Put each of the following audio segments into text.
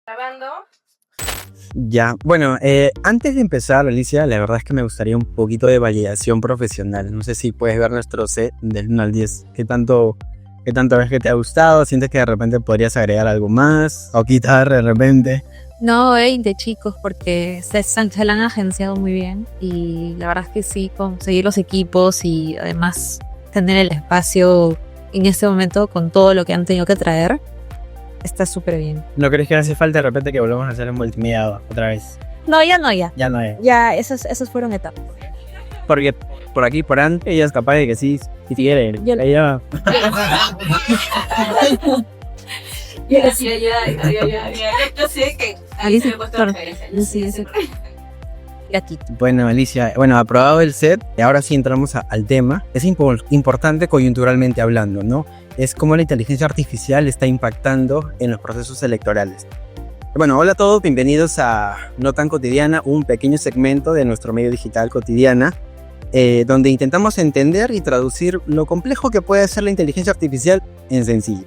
Grabando. Ya, bueno, antes de empezar, Alicia, la verdad es que me gustaría un poquito de validación profesional. No sé si puedes ver nuestro set del 1 al 10. ¿Qué tanto ves que te ha gustado? ¿Sientes que de repente podrías agregar algo más o quitar de repente? No, 20 chicos, porque se la han agenciado muy bien y la verdad es que sí, conseguir los equipos y además tener el espacio en este momento con todo lo que han tenido que traer, está súper bien. ¿No crees que hace falta de repente que volvamos a hacer el multimedia otra vez? No, ya no, ya. Ya no es. Ya, esos fueron etapas. Porque por aquí, por antes, ella es capaz de que sí, si quiere. Yo- Ella... Yo sé que Alicia, me he puesto claro, referencia. sí, ese gatito. Bueno, Alicia, bueno, aprobado el set, ahora sí entramos al tema. Es importante coyunturalmente hablando, ¿no? Es cómo la inteligencia artificial está impactando en los procesos electorales. Bueno, hola a todos, bienvenidos a No Tan Cotidiana, un pequeño segmento de nuestro medio digital Cotidiana, donde intentamos entender y traducir lo complejo que puede ser la inteligencia artificial en sencillo.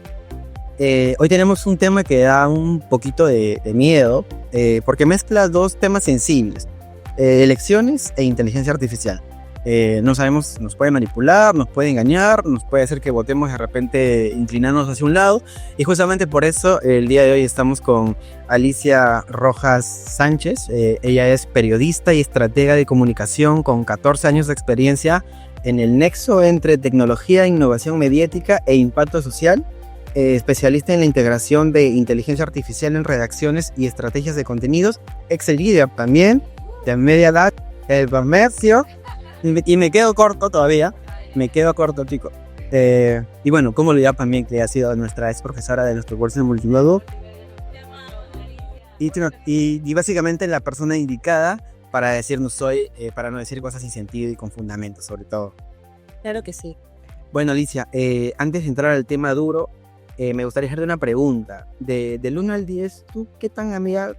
Hoy tenemos un tema que da un poquito de miedo, porque mezcla dos temas sensibles. Elecciones e inteligencia artificial. No sabemos, nos puede manipular, nos puede engañar, nos puede hacer que votemos de repente inclinarnos hacia un lado. Y justamente por eso el día de hoy estamos con Alicia Rojas Sánchez. Ella es periodista y estratega de comunicación con 14 años de experiencia en el nexo entre tecnología, innovación mediática e impacto social. Especialista en la integración de inteligencia artificial en redacciones y estrategias de contenidos. Ex líder también de Media Lab, el comercio, y me quedo corto todavía, me quedo corto, chico. Y bueno, como lo ya también que ha sido nuestra ex profesora de nuestro curso de multimedia, y básicamente la persona indicada para decirnos hoy, para no decir cosas sin sentido y con fundamento, sobre todo. Claro que sí. Bueno, Alicia, antes de entrar al tema duro, me gustaría hacerte una pregunta. Del 1 al 10, ¿tú qué tan amiga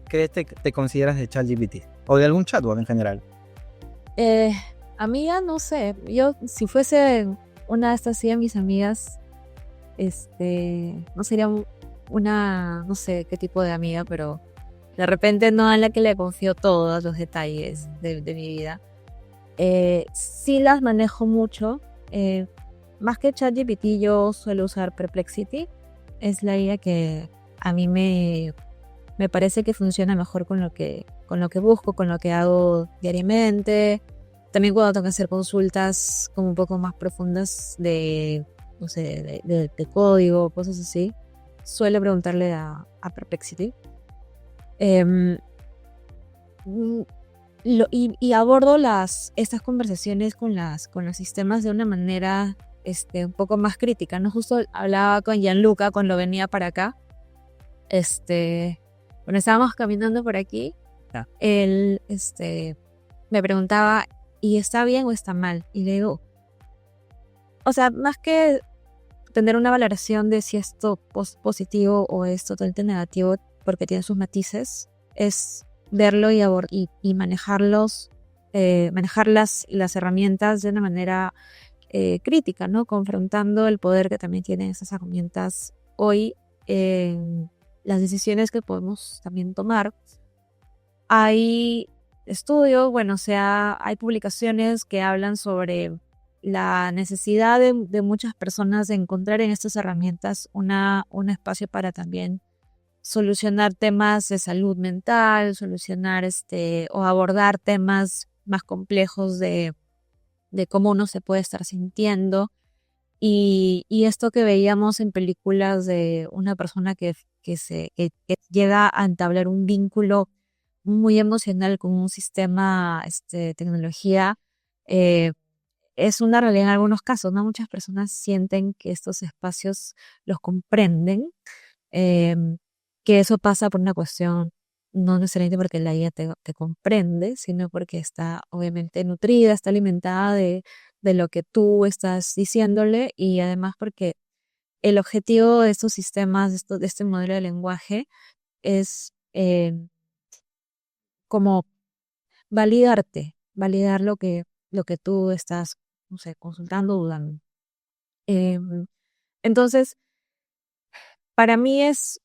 crees te consideras de ChatGPT? O de algún chatbot en general. Amiga, no sé, yo si fuese una de estas 100 mis amigas, no sería una, no sé qué tipo de amiga, pero de repente no a la que le confío todos los detalles de mi vida. Sí las manejo mucho. Más que ChatGPT, yo suelo usar Perplexity. Es la IA que a mí me parece que funciona mejor con lo que busco, con lo que hago diariamente. También cuando tengo que hacer consultas como un poco más profundas de, no sé, de código, cosas así, suelo preguntarle a Perplexity. Em, y abordo estas conversaciones con los sistemas de una manera un poco más crítica, ¿no? Justo hablaba con Gianluca cuando venía para acá. Cuando estábamos caminando por aquí, él me preguntaba, ¿y está bien o está mal? Y le digo, o sea, más que tener una valoración de si esto es positivo o es totalmente negativo, porque tiene sus matices, es verlo y manejarlos, manejar las herramientas de una manera crítica, ¿no? Confrontando el poder que también tienen esas herramientas hoy en las decisiones que podemos también tomar. Hay estudios, bueno, o sea, hay publicaciones que hablan sobre la necesidad de muchas personas de encontrar en estas herramientas un espacio para también solucionar temas de salud mental, solucionar o abordar temas más complejos de cómo uno se puede estar sintiendo. Y esto que veíamos en películas de una persona que llega a entablar un vínculo muy emocional con un sistema, tecnología, eh, es una realidad en algunos casos, ¿no? Muchas personas sienten que estos espacios los comprenden, eh, que eso pasa por una cuestión, no necesariamente porque la IA te comprende, sino porque está obviamente nutrida, está alimentada de lo que tú estás diciéndole y además porque el objetivo de estos sistemas, de este modelo de lenguaje es como validar lo que tú estás, no sé, consultando, dudando. Entonces, para mí es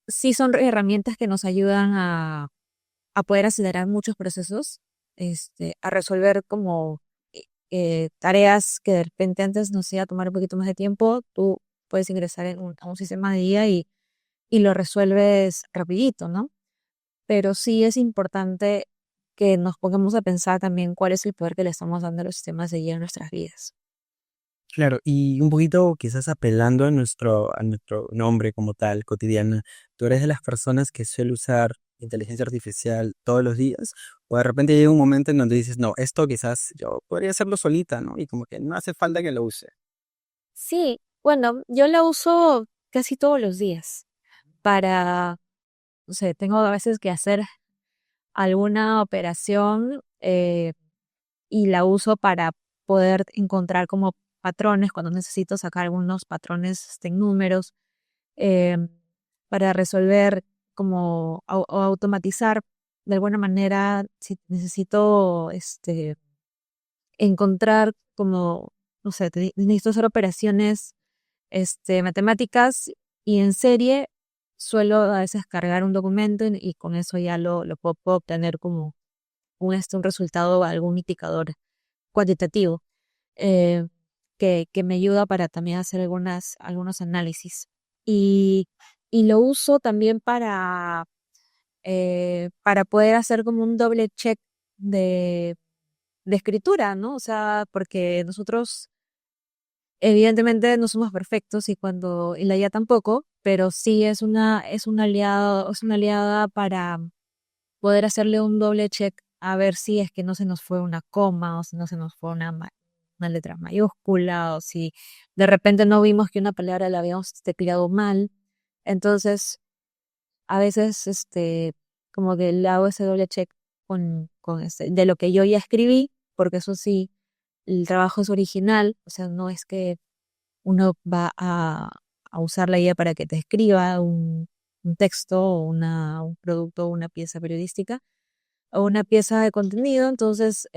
sí son herramientas que nos ayudan a poder acelerar muchos procesos, a resolver como tareas que de repente antes nos iba a tomar un poquito más de tiempo. Tú puedes ingresar a un sistema de IA y lo resuelves rapidito, ¿no? Pero sí es importante que nos pongamos a pensar también cuál es el poder que le estamos dando a los sistemas de IA en nuestras vidas. Claro, y un poquito quizás apelando a nuestro nombre como tal, cotidiana, ¿tú eres de las personas que suele usar inteligencia artificial todos los días? O de repente llega un momento en donde dices, no, esto quizás yo podría hacerlo solita, ¿no? Y como que no hace falta que lo use. Sí, bueno, yo la uso casi todos los días para, no sé, tengo a veces que hacer alguna operación y la uso para poder encontrar como patrones cuando necesito sacar algunos patrones en números, eh, para resolver como o automatizar de alguna manera si necesito encontrar como, no sé, necesito hacer operaciones matemáticas y en serie suelo a veces cargar un documento y con eso ya lo puedo obtener como un resultado, algún indicador cuantitativo eh, que me ayuda para también hacer algunos análisis. Y, y lo uso también para poder hacer como un doble check de, de escritura, ¿no? O sea, porque nosotros evidentemente no somos perfectos y la IA tampoco, pero sí es una aliada para poder hacerle un doble check a ver si es que no se nos fue una coma o si no se nos fue una letra mayúscula o si de repente no vimos que una palabra la habíamos tecleado mal. Entonces, a veces, como que le hago ese doble check de lo que yo ya escribí, porque eso sí, el trabajo es original, o sea, no es que uno va a usar la IA para que te escriba un texto o un producto o una pieza periodística o una pieza de contenido, entonces,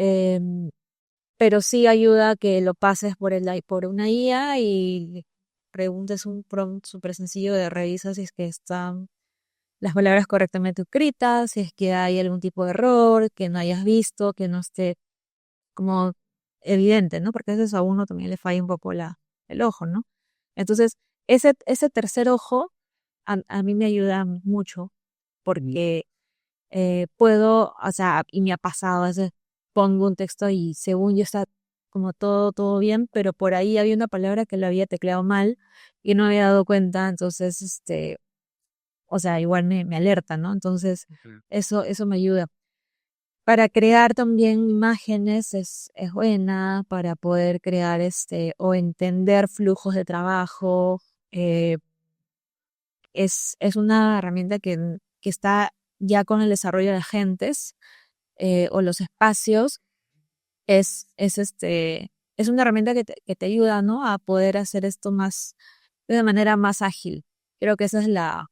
pero sí ayuda a que lo pases por una IA y preguntes un prompt súper sencillo de revisa si es que están las palabras correctamente escritas, si es que hay algún tipo de error que no hayas visto, que no esté como evidente, ¿no? Porque a veces a uno también le falla un poco el ojo, ¿no? Entonces, ese tercer ojo a mí me ayuda mucho porque puedo, o sea, y me ha pasado, a veces pongo un texto y según yo está como todo bien, pero por ahí había una palabra que lo había tecleado mal y no me había dado cuenta, entonces, o sea, igual me alerta, ¿no? Entonces, Ujú. eso me ayuda. Para crear también imágenes es buena, para poder crear o entender flujos de trabajo. eh, es una herramienta que está ya con el desarrollo de agentes o los espacios. Es una herramienta que te ayuda, ¿no? A poder hacer esto de una manera más ágil. Creo que esa es la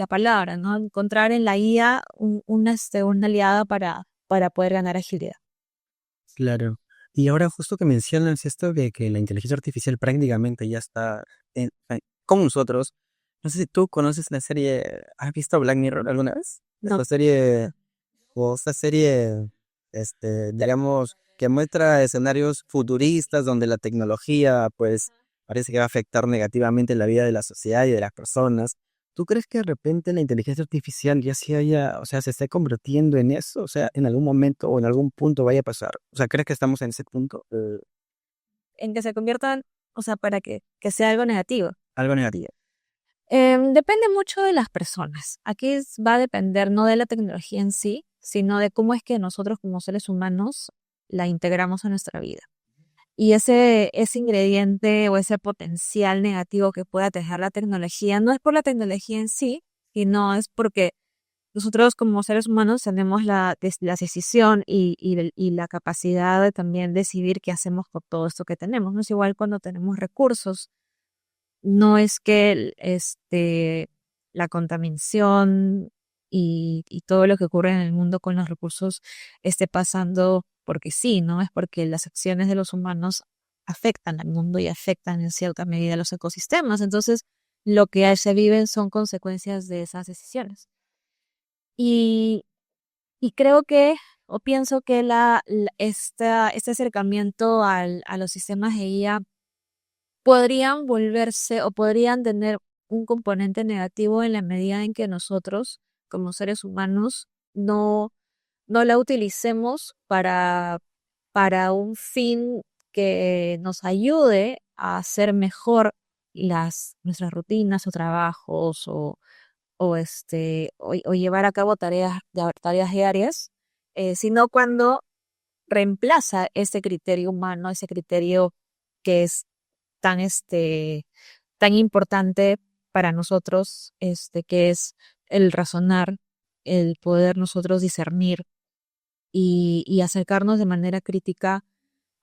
palabra, ¿no? Encontrar en la IA una aliada para poder ganar agilidad. Claro. Y ahora justo que mencionas esto de que la inteligencia artificial prácticamente ya está con nosotros, no sé si tú conoces la serie, ¿has visto Black Mirror alguna vez? No. Esta serie, digamos, que muestra escenarios futuristas donde la tecnología, pues, parece que va a afectar negativamente la vida de la sociedad y de las personas. ¿Tú crees que de repente la inteligencia artificial ya o sea, se esté convirtiendo en eso? O sea, en algún momento o en algún punto vaya a pasar. O sea, ¿crees que estamos en ese punto? En que se conviertan, o sea, para que sea algo negativo. Algo negativo. Depende mucho de las personas. Aquí va a depender no de la tecnología en sí, sino de cómo es que nosotros como seres humanos la integramos a nuestra vida. Y ese ingrediente o ese potencial negativo que pueda tener la tecnología no es por la tecnología en sí, sino es porque nosotros como seres humanos tenemos la decisión y la capacidad de también decidir qué hacemos con todo esto que tenemos. No es igual cuando tenemos recursos. No es que la contaminación y todo lo que ocurre en el mundo con los recursos esté pasando porque sí, ¿no? Es porque las acciones de los humanos afectan al mundo y afectan en cierta medida los ecosistemas. Entonces, lo que se viven son consecuencias de esas decisiones. Y, y creo que, o pienso que este acercamiento a los sistemas de IA podrían volverse o podrían tener un componente negativo en la medida en que nosotros, como seres humanos, no la utilicemos para un fin que nos ayude a hacer mejor nuestras rutinas o trabajos o llevar a cabo tareas diarias, sino cuando reemplaza ese criterio humano, ese criterio que es tan, tan importante para nosotros, que es el razonar, el poder nosotros discernir y acercarnos de manera crítica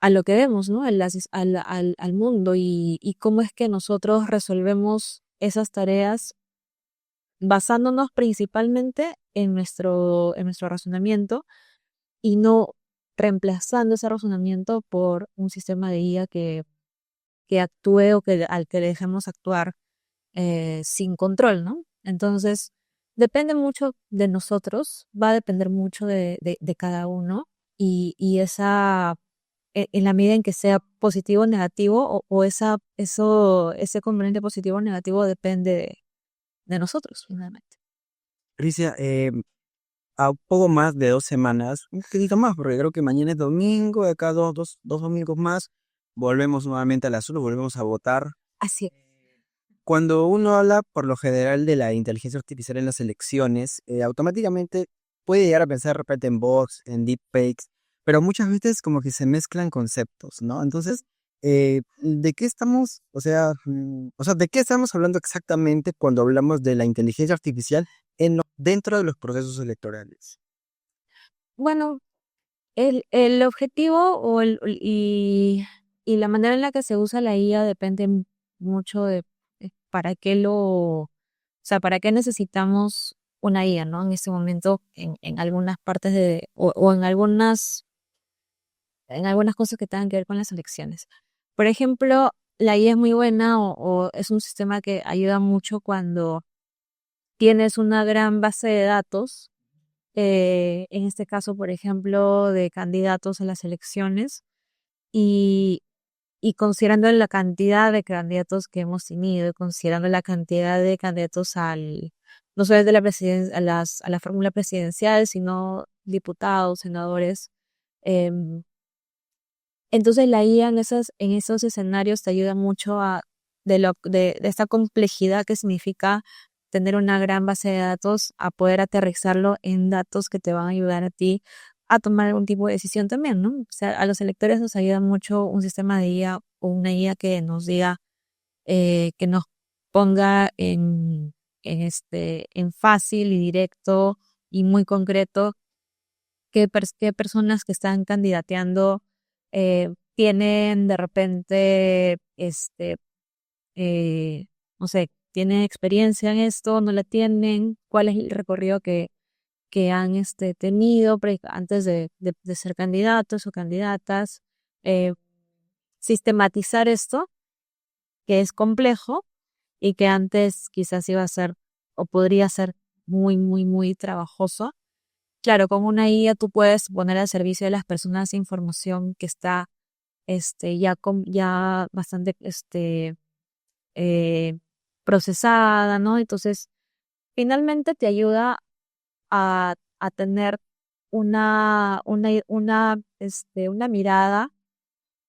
a lo que vemos, ¿no? Al mundo y cómo es que nosotros resolvemos esas tareas basándonos principalmente en nuestro razonamiento y no reemplazando ese razonamiento por un sistema de IA que actúe o al que le dejemos actuar sin control, ¿no? Entonces, depende mucho de nosotros, va a depender mucho de cada uno y en la medida en que sea positivo o negativo o ese componente positivo o negativo depende de nosotros, finalmente. Alicia, a poco más de 2 semanas, un poquito más, porque creo que mañana es domingo, de acá dos domingos más, volvemos nuevamente a las urnas, volvemos a votar. Así es. Cuando uno habla por lo general de la inteligencia artificial en las elecciones, automáticamente puede llegar a pensar de repente en bots, en deepfakes, pero muchas veces como que se mezclan conceptos, ¿no? Entonces, ¿de qué estamos, de qué estamos hablando exactamente cuando hablamos de la inteligencia artificial dentro de los procesos electorales? Bueno, el objetivo y la manera en la que se usa la IA depende mucho de para qué o sea, para qué necesitamos una IA, ¿no? En este momento, en algunas partes o en algunas cosas que tengan que ver con las elecciones. Por ejemplo, la IA es muy buena o es un sistema que ayuda mucho cuando tienes una gran base de datos, en este caso, por ejemplo, de candidatos a las elecciones y, y considerando la cantidad de candidatos que hemos tenido, y considerando la cantidad de candidatos no solo de la presidencia, a la fórmula presidencial, sino diputados, senadores, em, entonces la IA en esos escenarios te ayuda mucho de esta complejidad que significa tener una gran base de datos, a poder aterrizarlo en datos que te van a ayudar a ti a tomar algún tipo de decisión también, ¿no? O sea, a los electores nos ayuda mucho un sistema de IA o una IA que nos diga, que nos ponga en fácil y directo y muy concreto qué personas que están candidateando tienen de repente, no sé, tienen experiencia en esto, no la tienen, cuál es el recorrido que han tenido antes de ser candidatos o candidatas. eh, Sistematizar esto, que es complejo y que antes quizás iba a ser o podría ser muy, muy, muy trabajoso. Claro, con una IA tú puedes poner al servicio de las personas información que está ya bastante eh, procesada, ¿no? Entonces, finalmente te ayuda a tener una mirada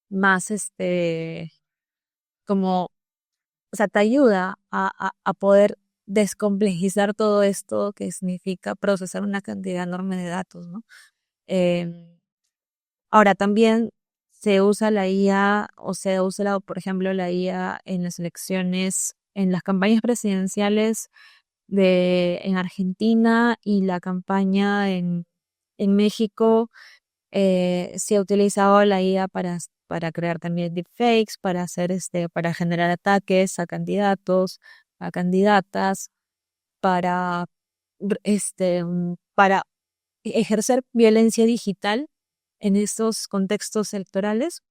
más, como, o sea, te ayuda a poder descomplejizar todo esto que significa procesar una cantidad enorme de datos, ¿no? Em, Ahora también se usa la IA o se usa, por ejemplo, la IA en las elecciones, en las campañas presidenciales en Argentina y la campaña en México. Se ha utilizado la IA para crear también deepfakes, para generar ataques a candidatos, a candidatas, para, para ejercer violencia digital en estos contextos electorales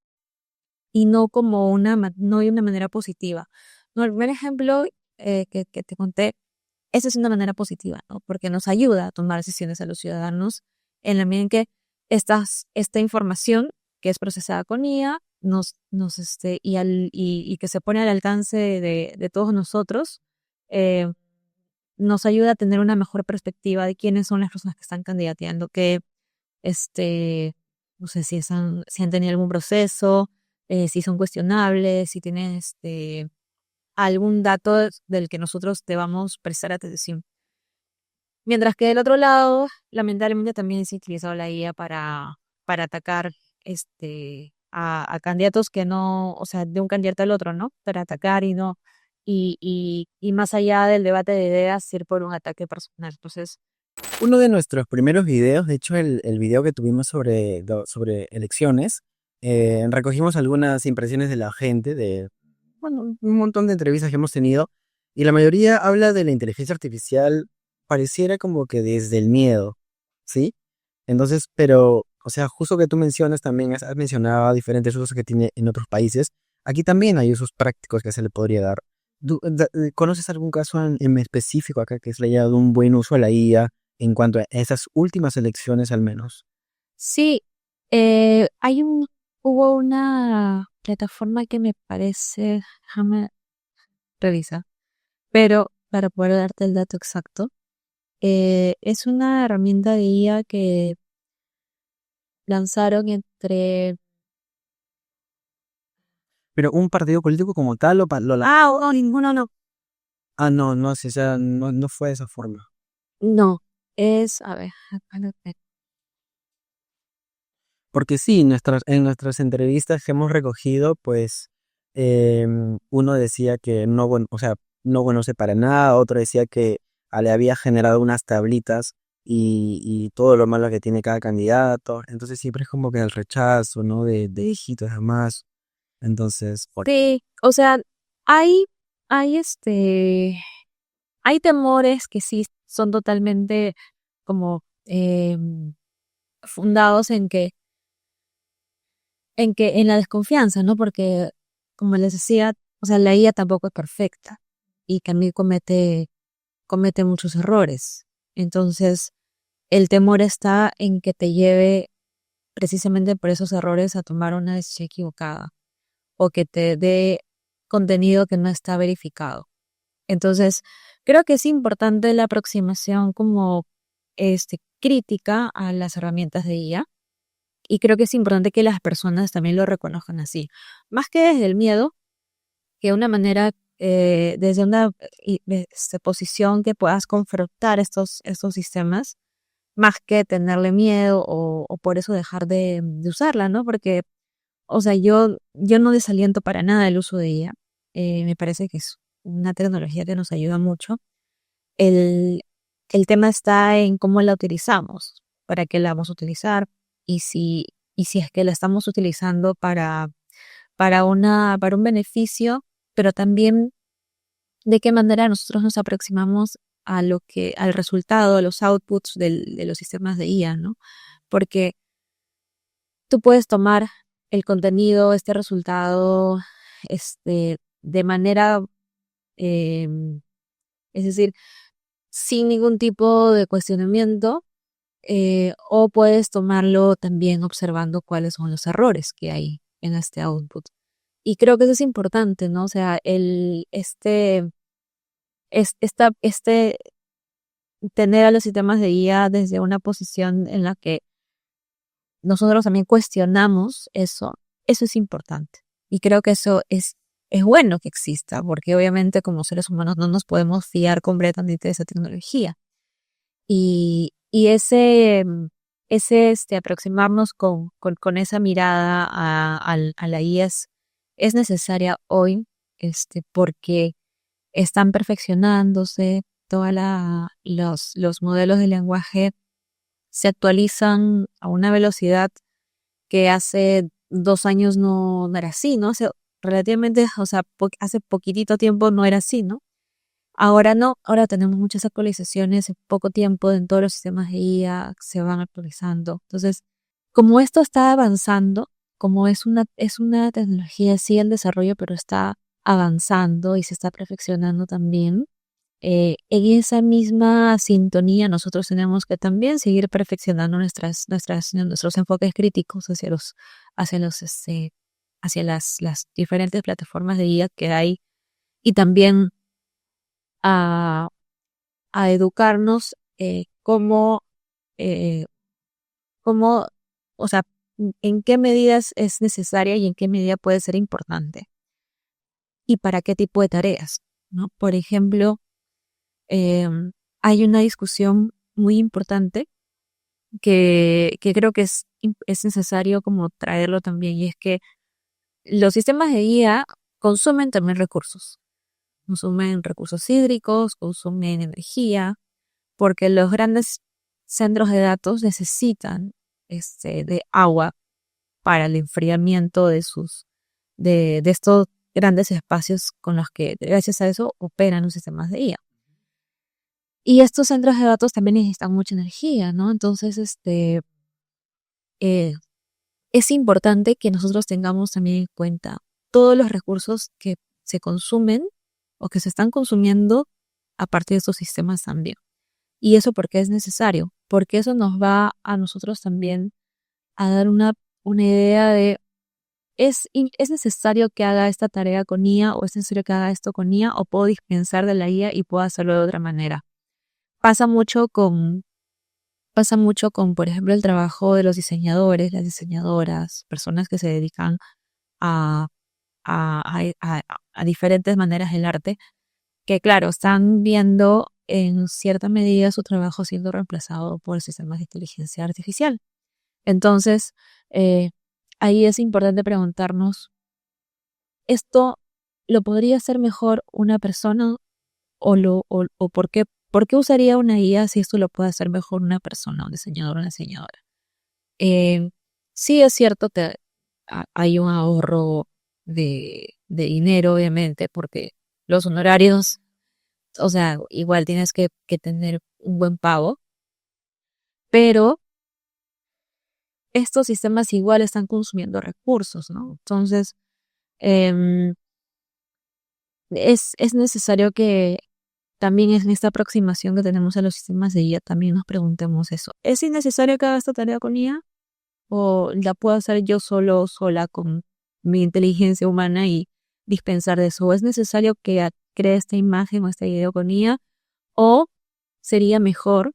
y no de una manera positiva. No, el primer ejemplo que te conté, esa es una manera positiva, ¿no? Porque nos ayuda a tomar decisiones a los ciudadanos en la medida en que esta información que es procesada con IA y que se pone al alcance de todos nosotros, eh, nos ayuda a tener una mejor perspectiva de quiénes son las personas que están candidateando, que no sé si han tenido algún proceso, si son cuestionables, si tienen algún dato del que nosotros debamos prestar atención. Mientras que del otro lado, lamentablemente también se ha utilizado la IA para atacar a candidatos que no, o sea, de un candidato al otro, ¿no? Para atacar y más allá del debate de ideas, ir por un ataque personal. Entonces, Uno de nuestros primeros videos, de hecho el video que tuvimos sobre elecciones, recogimos algunas impresiones de la gente, bueno, un montón de entrevistas que hemos tenido, y la mayoría habla de la inteligencia artificial, pareciera como que desde el miedo, ¿sí? Entonces, pero, o sea, justo que tú mencionas también, has mencionado diferentes usos que tiene en otros países, aquí también hay usos prácticos que se le podría dar. ¿Conoces algún caso en específico acá que se le haya dado un buen uso a la IA en cuanto a esas últimas elecciones al menos? sí, hubo una plataforma que me parece, déjame revisar, pero para poder darte el dato exacto, es una herramienta de IA que lanzaron entre... Pero un partido político como tal ninguno no. no, no, sí, o sea, no fue de esa forma. No, a ver, acá lo tengo. Porque sí, en nuestras entrevistas que hemos recogido, pues uno decía que no, o sea, no conoce para nada, otro decía que le había generado unas tablitas y todo lo malo que tiene cada candidato. Entonces siempre es como que el rechazo, ¿no? De hijitos jamás. Entonces, Sí, o sea, hay, hay hay temores que sí son totalmente como fundados en la desconfianza, ¿no? Porque, como les decía, o sea, la IA tampoco es perfecta y también comete muchos errores. Entonces, el temor está en que te lleve precisamente por esos errores a tomar una decisión equivocada o que te dé contenido que no está verificado. Entonces, creo que es importante la aproximación como crítica a las herramientas de IA y creo que es importante que las personas también lo reconozcan así, más que desde el miedo, que una manera desde una posición que puedas confrontar estos sistemas, más que tenerle miedo o por eso dejar de usarla, ¿no? Porque, o sea, yo no desaliento para nada el uso de IA. Me parece que es una tecnología que nos ayuda mucho. El, el tema está en cómo la utilizamos, para qué la vamos a utilizar y si es que la estamos utilizando para un beneficio, pero también de qué manera nosotros nos aproximamos al resultado, a los outputs de los sistemas de IA, ¿no? Porque tú puedes tomar el contenido, este resultado, de manera, es decir, sin ningún tipo de cuestionamiento, o puedes tomarlo también observando cuáles son los errores que hay en este output. Y creo que eso es importante, ¿no? O sea, tener a los sistemas de IA desde una posición en la que nosotros también cuestionamos eso es importante. Y creo que eso es bueno que exista, porque obviamente como seres humanos no nos podemos fiar completamente de esa tecnología. Y aproximarnos con esa mirada a la IA es necesaria hoy, porque están perfeccionándose, los modelos de lenguaje se actualizan a una velocidad que hace 2 años no era así, ¿no? Relativamente, o sea, hace poquitito tiempo no era así, ¿no? Ahora no, ahora tenemos muchas actualizaciones en poco tiempo en todos los sistemas de IA, se van actualizando. Entonces, como esto está avanzando, como es una tecnología sí en desarrollo, pero está avanzando y se está perfeccionando también. En esa misma sintonía nosotros tenemos que también seguir perfeccionando nuestros enfoques críticos hacia las diferentes plataformas de IA que hay y también a, a educarnos eh, cómo, o sea, en qué medidas es necesaria y en qué medida puede ser importante y para qué tipo de tareas, ¿no? Por ejemplo, hay una discusión muy importante que creo que es necesario como traerlo también, y es que los sistemas de IA consumen también recursos. Consumen recursos hídricos, consumen energía, porque los grandes centros de datos necesitan de agua para el enfriamiento de estos grandes espacios con los que, gracias a eso, operan los sistemas de IA. Y estos centros de datos también necesitan mucha energía, ¿no? Entonces, es importante que nosotros tengamos también en cuenta todos los recursos que se consumen o que se están consumiendo a partir de estos sistemas también. Y eso porque es necesario, porque eso nos va a nosotros también a dar una idea de ¿es necesario que haga esta tarea con IA o es necesario que haga esto con IA o puedo dispensar de la IA y puedo hacerlo de otra manera? Pasa mucho con, por ejemplo, el trabajo de los diseñadores, las diseñadoras, personas que se dedican a, a diferentes maneras del arte, que claro, están viendo en cierta medida su trabajo siendo reemplazado por sistemas de inteligencia artificial. Entonces, ahí es importante preguntarnos, ¿esto lo podría hacer mejor una persona o por qué usaría una IA si esto lo puede hacer mejor una persona, un diseñador o una diseñadora? Sí es cierto que hay un ahorro de dinero, obviamente, porque los honorarios, o sea, igual tienes que tener un buen pago, pero estos sistemas igual están consumiendo recursos, ¿no? Entonces, em, es necesario que también en esta aproximación que tenemos a los sistemas de IA también nos preguntemos eso. ¿Es innecesario que haga esta tarea con IA? ¿O la puedo hacer yo sola con mi inteligencia humana y dispensar de eso? ¿O es necesario que cree esta imagen o este video con IA? ¿O sería mejor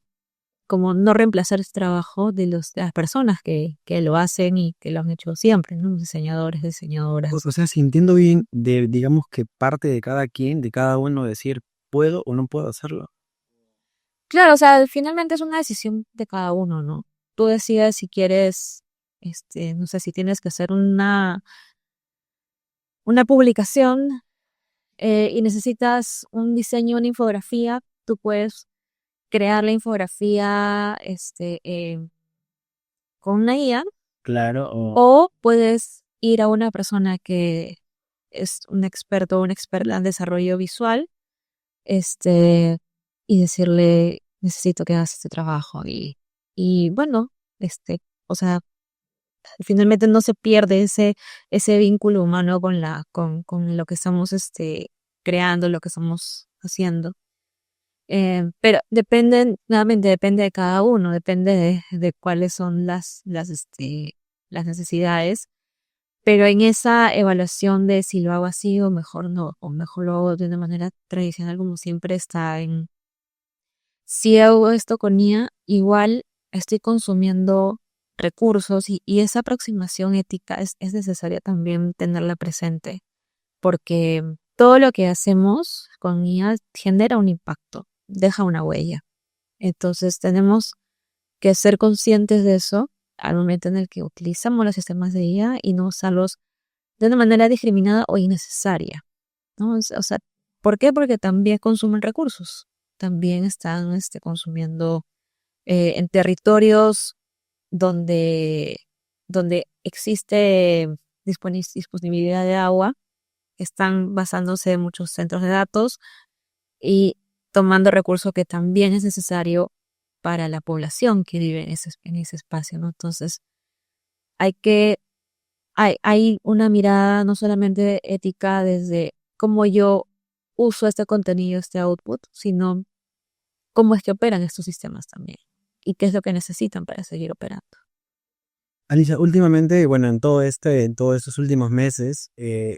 como no reemplazar este trabajo de las personas que lo hacen y que lo han hecho siempre, ¿no? Diseñadores, diseñadoras. O sea, sintiendo bien digamos que parte de cada quien, de cada uno, decir, ¿puedo o no puedo hacerlo? Claro, o sea, finalmente es una decisión de cada uno, ¿no? Tú decides si quieres, no sé, si tienes que hacer una publicación y necesitas un diseño, una infografía, tú puedes crear la infografía con una IA Claro, o puedes ir a una persona que es un experto o una experta en desarrollo visual y decirle, necesito que hagas este trabajo. Y bueno, o sea, finalmente no se pierde ese vínculo humano con lo que estamos creando, lo que estamos haciendo. Pero nuevamente depende de cada uno, depende de cuáles son las necesidades. Pero en esa evaluación de si lo hago así o mejor no, o mejor lo hago de una manera tradicional como siempre está en, si hago esto con IA, igual estoy consumiendo recursos y esa aproximación ética es necesaria también tenerla presente, porque todo lo que hacemos con IA genera un impacto, deja una huella. Entonces tenemos que ser conscientes de eso al momento en el que utilizamos los sistemas de IA y no usarlos de una manera discriminada o innecesaria, ¿no? O sea, ¿por qué? Porque también consumen recursos, también están consumiendo en territorios donde, donde existe disponibilidad de agua, están basándose en muchos centros de datos y tomando recursos que también es necesario para la población que vive en ese espacio, ¿no? Entonces, hay una mirada no solamente ética desde cómo yo uso este contenido, este output, sino cómo es que operan estos sistemas también y qué es lo que necesitan para seguir operando. Alicia, últimamente, bueno, en todos estos últimos meses,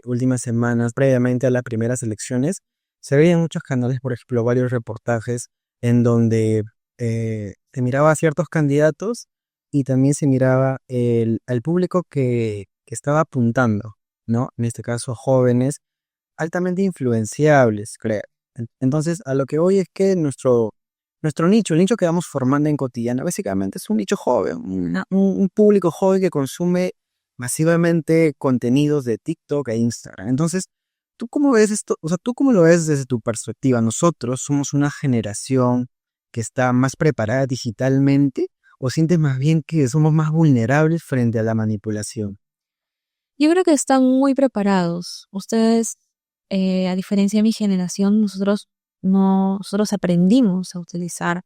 últimas semanas, previamente a las primeras elecciones, se veían muchos canales, por ejemplo, varios reportajes en donde se miraba a ciertos candidatos y también se miraba al público que estaba apuntando, ¿no? En este caso, jóvenes altamente influenciables, creo. Entonces, a lo que voy es que nuestro nicho, el nicho que vamos formando en Cotidiana, básicamente es un nicho joven, un público joven que consume masivamente contenidos de TikTok e Instagram. Entonces, ¿tú cómo ves esto? O sea, ¿tú cómo lo ves desde tu perspectiva? ¿Nosotros somos una generación que está más preparada digitalmente o sientes más bien que somos más vulnerables frente a la manipulación? Yo creo que están muy preparados. Ustedes, a diferencia de mi generación, nosotros aprendimos a utilizar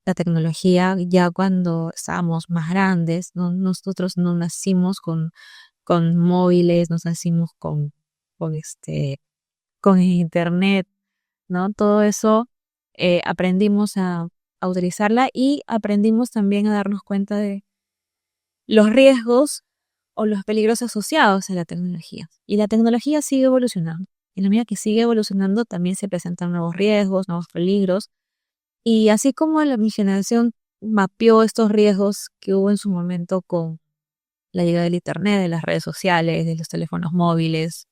la tecnología ya cuando estábamos más grandes, ¿no? Nosotros no nacimos con móviles, nos nacimos con con internet, ¿no? Todo eso aprendimos a utilizarla y aprendimos también a darnos cuenta de los riesgos o los peligros asociados a la tecnología. Y la tecnología sigue evolucionando. Y en la medida que sigue evolucionando, también se presentan nuevos riesgos, nuevos peligros. Y así como mi generación mapeó estos riesgos que hubo en su momento con la llegada del internet, de las redes sociales, de los teléfonos móviles,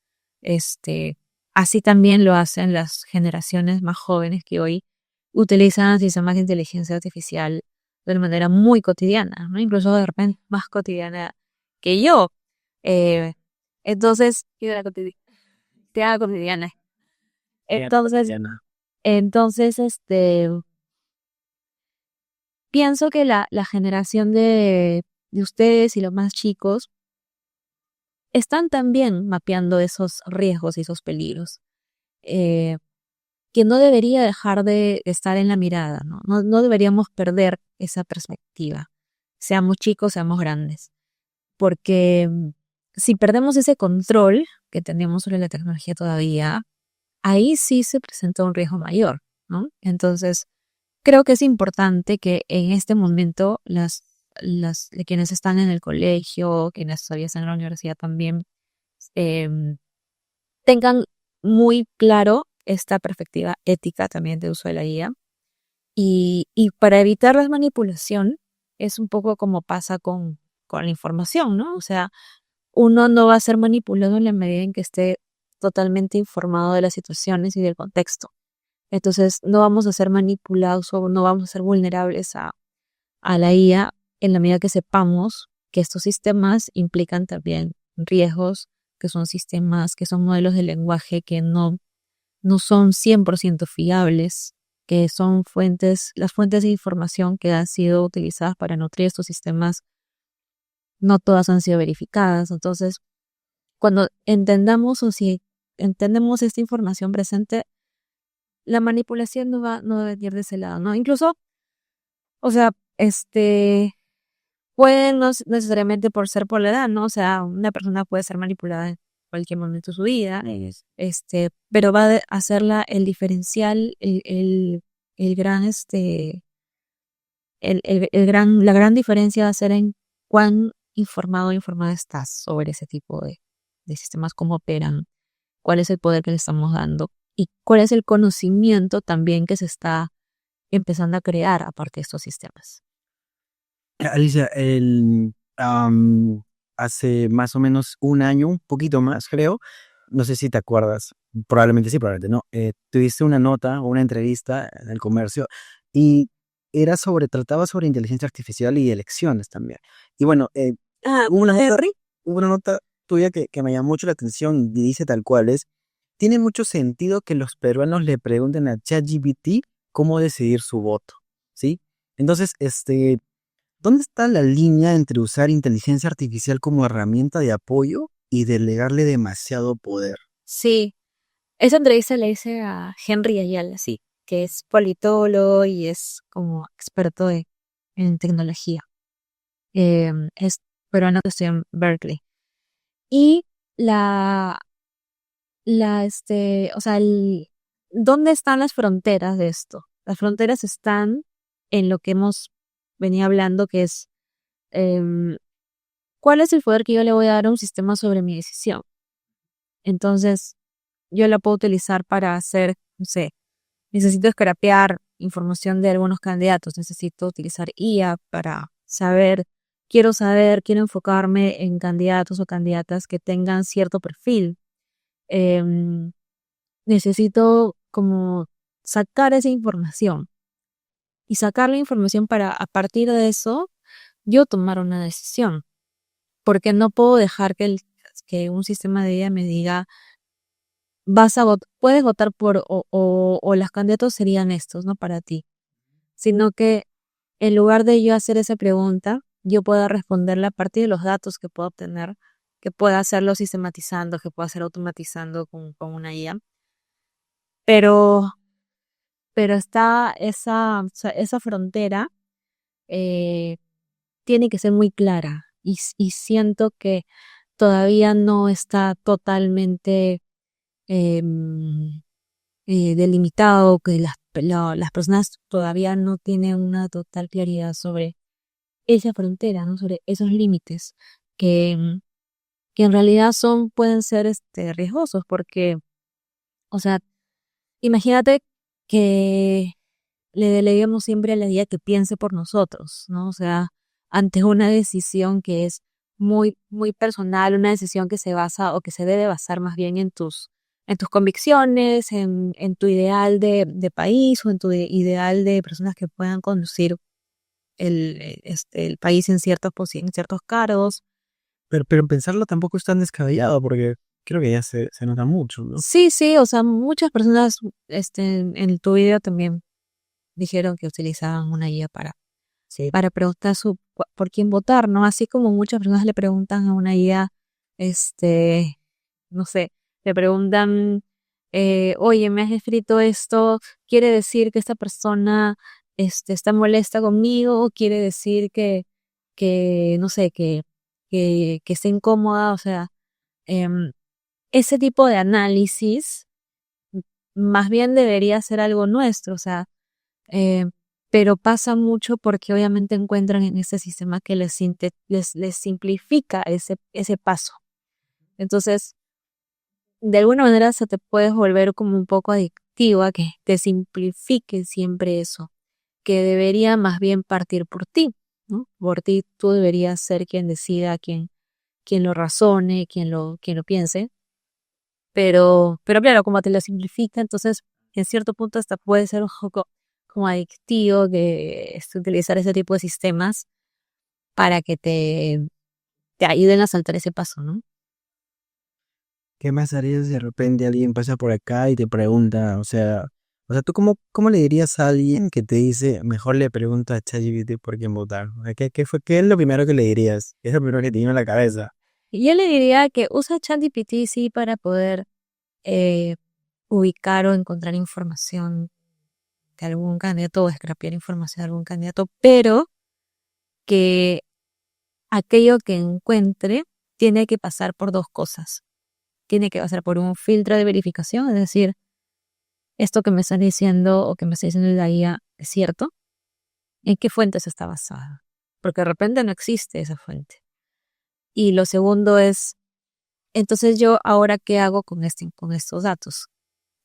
así también lo hacen las generaciones más jóvenes que hoy utilizan sistemas de inteligencia artificial de una manera muy cotidiana, ¿no? Incluso de repente más cotidiana que yo. Eh, entonces, ¿qué era cotidiana? Entonces, entonces, pienso que la generación de ustedes y los más chicos están también mapeando esos riesgos y esos peligros, que no debería dejar de estar en la mirada, ¿no? No deberíamos perder esa perspectiva, seamos chicos, seamos grandes, porque si perdemos ese control que tenemos sobre la tecnología todavía, ahí sí se presenta un riesgo mayor, ¿no? Entonces, creo que es importante que en este momento de quienes están en el colegio, quienes todavía están en la universidad también, em, tengan muy claro esta perspectiva ética también de uso de la IA. Y para evitar la manipulación, es un poco como pasa con la información, ¿no? O sea, uno no va a ser manipulado en la medida en que esté totalmente informado de las situaciones y del contexto. Entonces, no vamos a ser manipulados o no vamos a ser vulnerables a la IA en la medida que sepamos que estos sistemas implican también riesgos, que son sistemas, que son modelos de lenguaje que no son 100% fiables, que son las fuentes de información que han sido utilizadas para nutrir estos sistemas, no todas han sido verificadas. Entonces, cuando entendamos o si entendemos esta información presente, la manipulación no debe ir de ese lado, ¿no? Incluso, o sea, puede no necesariamente por la edad, ¿no? O sea, una persona puede ser manipulada en cualquier momento de su vida, pero va a hacerla el diferencial, el gran, la gran diferencia va a ser en cuán informado o informada estás sobre ese tipo de sistemas, cómo operan, cuál es el poder que le estamos dando y cuál es el conocimiento también que se está empezando a crear aparte de estos sistemas. Alicia, hace más o menos un año, un poquito más, creo, no sé si te acuerdas, probablemente sí, probablemente no, tuviste una nota o una entrevista en El Comercio y trataba sobre inteligencia artificial y elecciones también. Y bueno, hubo una nota tuya que me llamó mucho la atención y dice tal cual es, tiene mucho sentido que los peruanos le pregunten a ChatGPT cómo decidir su voto, ¿sí? Entonces, ¿dónde está la línea entre usar inteligencia artificial como herramienta de apoyo y delegarle demasiado poder? Sí, esa entrevista la hice a Henry Ayala, sí, que es politólogo y es como experto en tecnología. Es peruano que estudia en Berkeley. Y o sea, ¿dónde están las fronteras de esto? Las fronteras están en lo que hemos venido hablando, que es ¿cuál es el poder que yo le voy a dar a un sistema sobre mi decisión? Entonces, yo la puedo utilizar para hacer, no sé, necesito scrapear información de algunos candidatos, necesito utilizar IA para quiero enfocarme en candidatos o candidatas que tengan cierto perfil. Em, Necesito como sacar esa información y sacar la información para a partir de eso yo tomar una decisión, porque no puedo dejar que un sistema de IA me diga puedes votar por o los candidatos serían estos, ¿no? Para ti, sino que en lugar de yo hacer esa pregunta, yo pueda responderla a partir de los datos que puedo obtener, que pueda hacerlo sistematizando, que pueda hacer automatizando con una IA. Pero está o sea, esa frontera tiene que ser muy clara y siento que todavía no está totalmente delimitado, que las personas todavía no tienen una total claridad sobre esa frontera, ¿no? Sobre esos límites que, que en realidad pueden ser riesgosos porque, o sea, imagínate que le deleguemos siempre a la IA que piense por nosotros, ¿no? O sea, ante una decisión que es muy, muy personal, una decisión que se basa o que se debe basar más bien en tus convicciones, en tu ideal de país o en tu ideal de personas que puedan conducir el país en ciertos cargos. Pero en pensarlo tampoco es tan descabellado porque creo que ya se nota mucho, ¿no? Sí, sí, o sea, muchas personas en tu video también dijeron que utilizaban una guía Sí. para preguntar por quién votar, ¿no? Así como muchas personas le preguntan a una guía, no sé, le preguntan, oye, me has escrito esto, ¿quiere decir que esta persona está molesta conmigo? ¿O quiere decir no sé, que está incómoda? O sea, em, ese tipo de análisis más bien debería ser algo nuestro, o sea, eh, pero pasa mucho porque obviamente encuentran en ese sistema que les simplifica ese paso. Entonces, de alguna manera se te puedes volver como un poco adictiva que te simplifique siempre eso, que debería más bien partir por ti, ¿no? Por ti tú deberías ser quien decida, quien lo razone, quien lo piense. Pero claro, como te lo simplifica, entonces en cierto punto hasta puede ser un poco como adictivo que utilizar ese tipo de sistemas para que te ayuden a saltar ese paso, ¿no? ¿Qué más harías si de repente alguien pasa por acá y te pregunta, o sea, ¿tú cómo le dirías a alguien que te dice, mejor le pregunto a ChatGPT por quién votar? O sea, ¿qué es lo primero que le dirías? ¿Qué es lo primero que te vino a la cabeza? Y yo le diría que usa ChatGPT sí para poder eh, ubicar o encontrar información de algún candidato o scrapear información de algún candidato, pero que aquello que encuentre tiene que pasar por dos cosas. Tiene que pasar por un filtro de verificación, es decir, esto que me están diciendo o que me está diciendo la guía es cierto, ¿en qué fuentes está basada? Porque de repente no existe esa fuente. Y lo segundo es, entonces yo ahora qué hago con estos datos?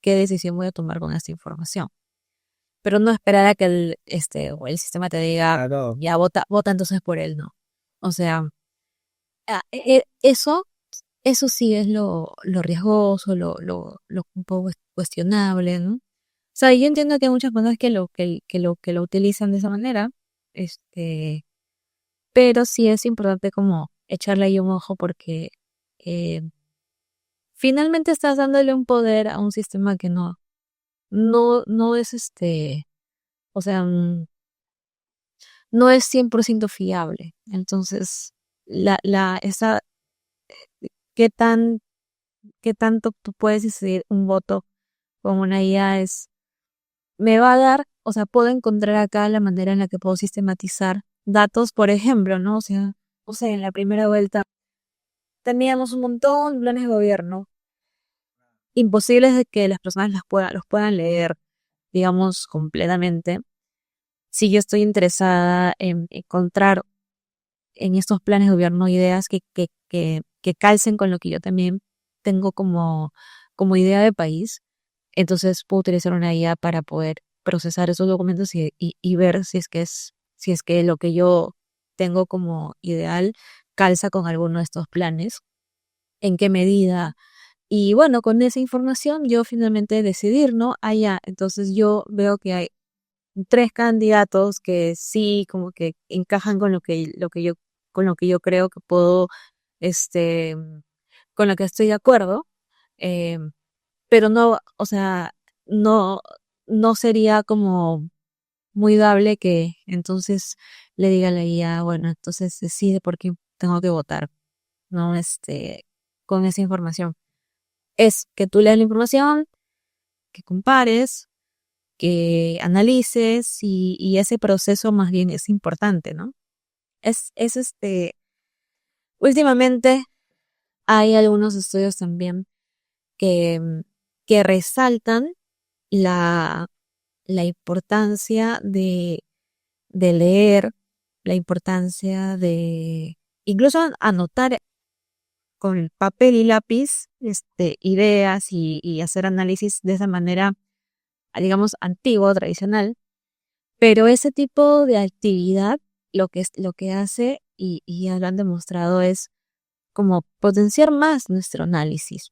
¿Qué decisión voy a tomar con esta información? Pero no esperar a que o el sistema te diga, Claro. ya vota entonces por él, no. O sea, eso sí es lo riesgoso, lo un poco cuestionable, ¿no? O sea, yo entiendo que hay muchas personas que lo utilizan de esa manera, este, pero sí es importante como echarle ahí un ojo porque eh, finalmente estás dándole un poder a un sistema que no es o sea, no es 100% fiable. Entonces, esa, ¿qué tan, qué tanto tú puedes decidir un voto con una IA me va a dar, o sea, puedo encontrar acá la manera en la que puedo sistematizar datos, por ejemplo, ¿no? O sea, en la primera vuelta teníamos un montón de planes de gobierno imposibles de que las personas los puedan leer, digamos, completamente. Si yo estoy interesada en encontrar en estos planes de gobierno ideas que calcen con lo que yo también tengo como idea de país, entonces puedo utilizar una IA para poder procesar esos documentos y ver si es que lo que yo tengo como ideal calza con alguno de estos planes, en qué medida. Y bueno, con esa información yo finalmente decidir, ¿no? Entonces yo veo que hay 3 candidatos que sí como que encajan con con lo que yo creo que puedo, este, con lo que estoy de acuerdo, eh, pero no, o sea, no, no sería como muy dable que entonces le diga a la IA, bueno, entonces decide por qué tengo que votar, ¿no? Con esa información. Es que tú leas la información, que compares, que analices y ese proceso más bien es importante, ¿no? Es últimamente hay algunos estudios también que, que resaltan la, la importancia de leer, la importancia de incluso anotar con papel y lápiz, ideas y hacer análisis de esa manera, digamos, antigua o tradicional. Pero ese tipo de actividad, lo que hace, y ya lo han demostrado, es como potenciar más nuestro análisis.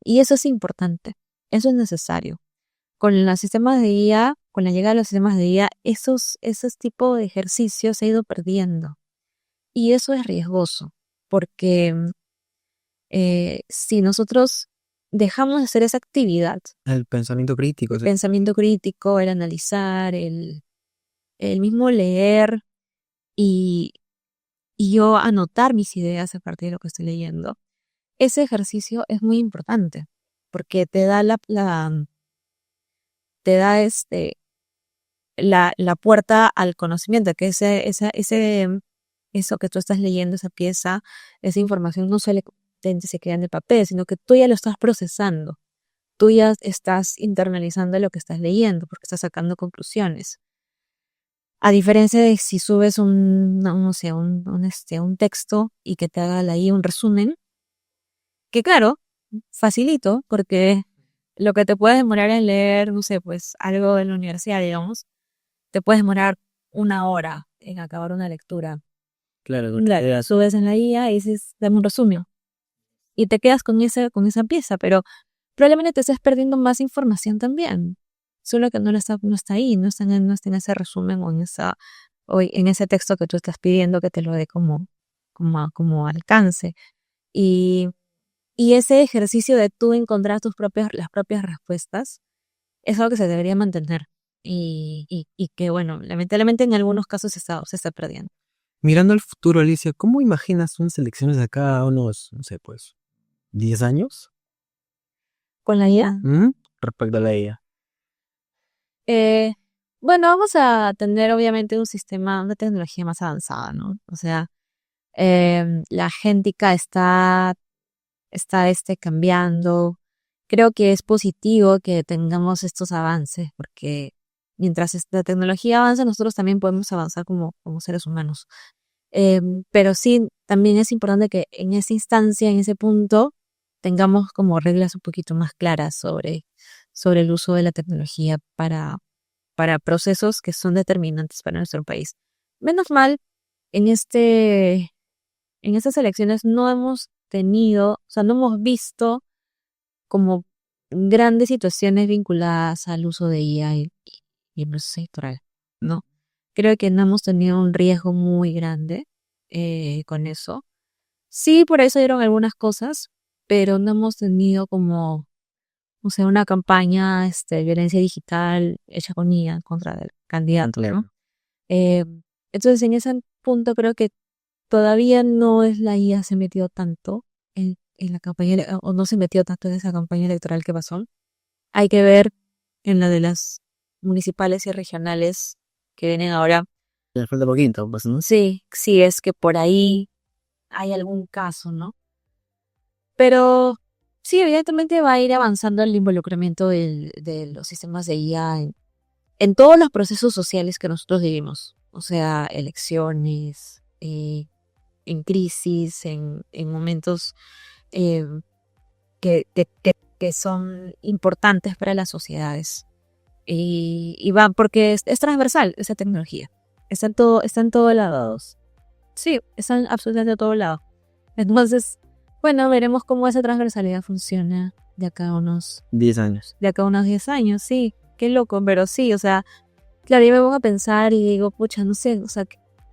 Y eso es importante, eso es necesario. Con los sistemas de IA, con la llegada de los sistemas de IA, esos tipos de ejercicios se ha ido perdiendo. Y eso es riesgoso, porque si nosotros dejamos de hacer esa actividad, El pensamiento crítico, el sí. pensamiento crítico, el analizar, el mismo leer y, y yo anotar mis ideas a partir de lo que estoy leyendo, ese ejercicio es muy importante porque te da te da la puerta al conocimiento, que eso que tú estás leyendo, esa pieza, esa información no solamente se queda en el papel, sino que tú ya lo estás procesando. Tú ya estás internalizando lo que estás leyendo porque estás sacando conclusiones. A diferencia de si subes no sé, un texto y que te haga ahí un resumen, que claro, facilito, porque lo que te puede demorar en leer, no sé, pues algo de la universidad, digamos, te puedes demorar 1 hora en acabar una lectura. Claro, La subes en la IA y dices, dame un resumen. Y te quedas con esa pieza, pero probablemente te estés perdiendo más información también. Solo que no está ahí, no está en ese resumen o en ese texto que tú estás pidiendo que te lo dé como alcance. Y, y ese ejercicio de tú encontrar las propias respuestas es algo que se debería mantener. Y que, bueno, lamentablemente en algunos casos se está perdiendo. Mirando al futuro, Alicia, ¿cómo imaginas unas elecciones de acá a unos, no sé, pues, 10 años? ¿Con la IA? Respecto a la IA. Eh, bueno, vamos a tener obviamente una tecnología más avanzada, ¿no? O sea, la genética está cambiando. Creo que es positivo que tengamos estos avances, porque mientras la tecnología avanza, nosotros también podemos avanzar como seres humanos. Pero sí, también es importante que en esa instancia, en ese punto, tengamos como reglas un poquito más claras sobre el uso de la tecnología para procesos que son determinantes para nuestro país. Menos mal, en en estas elecciones no hemos tenido, o sea, no hemos visto como grandes situaciones vinculadas al uso de IA y el proceso electoral, ¿no? Creo que no hemos tenido un riesgo muy grande con eso. Sí, por ahí salieron algunas cosas, pero no hemos tenido como, o sea, una campaña de violencia digital hecha con IA contra el candidato, Claro. ¿no? Eh, entonces, en ese punto creo que todavía no es la IA se metió tanto en la campaña, o no se metió tanto en esa campaña electoral que pasó. Hay que ver en la de las municipales y regionales que vienen ahora. Ya falta poquito, pues, ¿no? Sí, sí es que por ahí hay algún caso, ¿no? Pero Sí, evidentemente va a ir avanzando el involucramiento de los sistemas de IA en todos los procesos sociales que nosotros vivimos. O sea, elecciones, en crisis, en momentos eh, que son importantes para las sociedades. Y va porque es transversal esa tecnología. Está en todos lados. Sí, está en absolutamente todos lados. Entonces, bueno, veremos cómo esa transversalidad funciona de acá a unos 10 años, sí. Qué loco, pero sí, o sea, claro, yo me pongo a pensar y digo, pucha, no sé, o sea,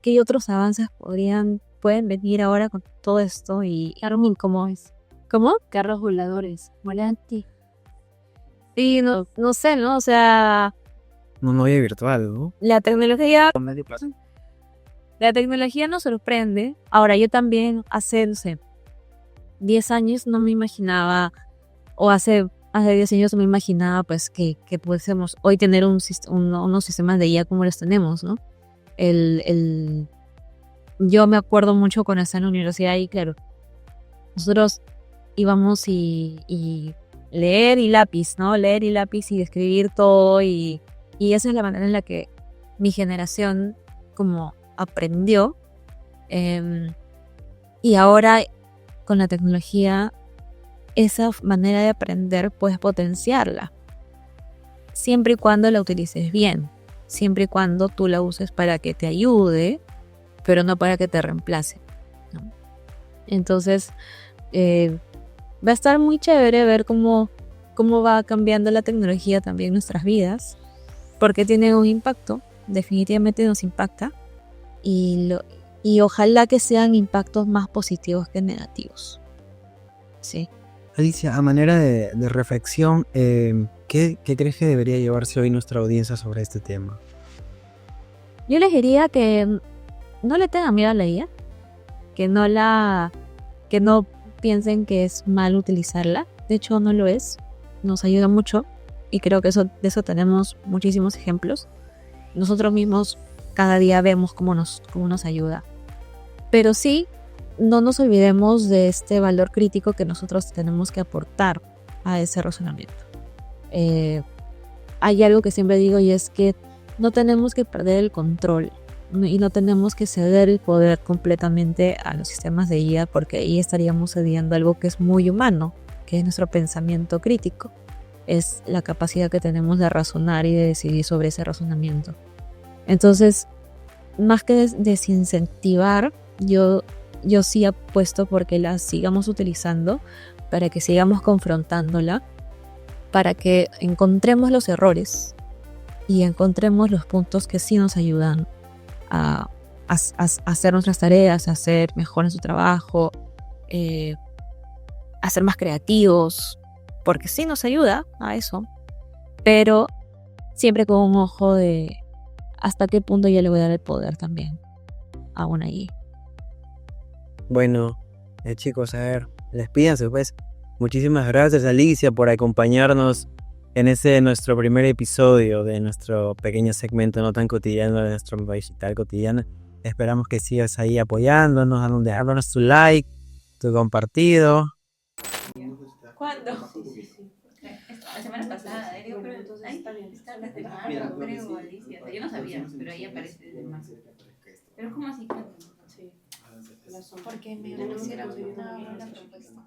¿qué otros avances pueden venir ahora con todo esto? Y Armin, ¿cómo es? ¿Cómo? Carros voladores, volantes. Sí, no sé, ¿no? O sea, Una novia virtual, ¿no? la tecnología nos sorprende. Ahora, yo también hace, no sé, 10 años no me imaginaba, o hace 10 años no me imaginaba, pues, que pudiésemos hoy tener unos sistemas de IA como los tenemos, ¿no? Yo me acuerdo mucho cuando estaba en la universidad y, claro, nosotros íbamos y leer y lápiz, ¿no? Leer y lápiz y escribir todo y esa es la manera en la que mi generación como aprendió. Y ahora con la tecnología esa manera de aprender puedes potenciarla siempre y cuando la utilices bien, siempre y cuando tú la uses para que te ayude, pero no para que te reemplace, ¿no? Entonces va a estar muy chévere ver cómo va cambiando la tecnología también en nuestras vidas, porque tiene un impacto, definitivamente nos impacta, y ojalá que sean impactos más positivos que negativos. Sí. Alicia, a manera de reflexión, ¿qué crees que debería llevarse hoy nuestra audiencia sobre este tema? Yo les diría que no le tengan miedo a la IA, que no piensen que es mal utilizarla. De hecho, no lo es. Nos ayuda mucho y creo que de eso tenemos muchísimos ejemplos. Nosotros mismos cada día vemos cómo nos ayuda. Pero sí, no nos olvidemos de este valor crítico que nosotros tenemos que aportar a ese razonamiento. Hay algo que siempre digo y es que no tenemos que perder el control y no tenemos que ceder el poder completamente a los sistemas de IA, porque ahí estaríamos cediendo algo que es muy humano, que es nuestro pensamiento crítico. Es la capacidad que tenemos de razonar y de decidir sobre ese razonamiento. Entonces, más que desincentivar, yo sí apuesto porque la sigamos utilizando, para que sigamos confrontándola, para que encontremos los errores y encontremos los puntos que sí nos ayudan a hacer nuestras tareas, a hacer mejor en su trabajo, a ser más creativos, porque sí nos ayuda a eso, pero siempre con un ojo de hasta qué punto ya le voy a dar el poder también a una IA. Bueno, chicos, a ver, despídanse pues. Muchísimas gracias, Alicia, por acompañarnos en nuestro primer episodio de nuestro pequeño segmento no tan cotidiano de nuestro digital cotidiana. Esperamos que sigas ahí apoyándonos, dándonos tu like, tu compartido. ¿Cuándo? Sí. La semana pasada, digo, pero ahí está desde marzo, creo, Alicia. O sea, yo no sabía, pero ahí aparece desde marzo. Pero ¿cómo así? Sí. Porque me hicieron una propuesta.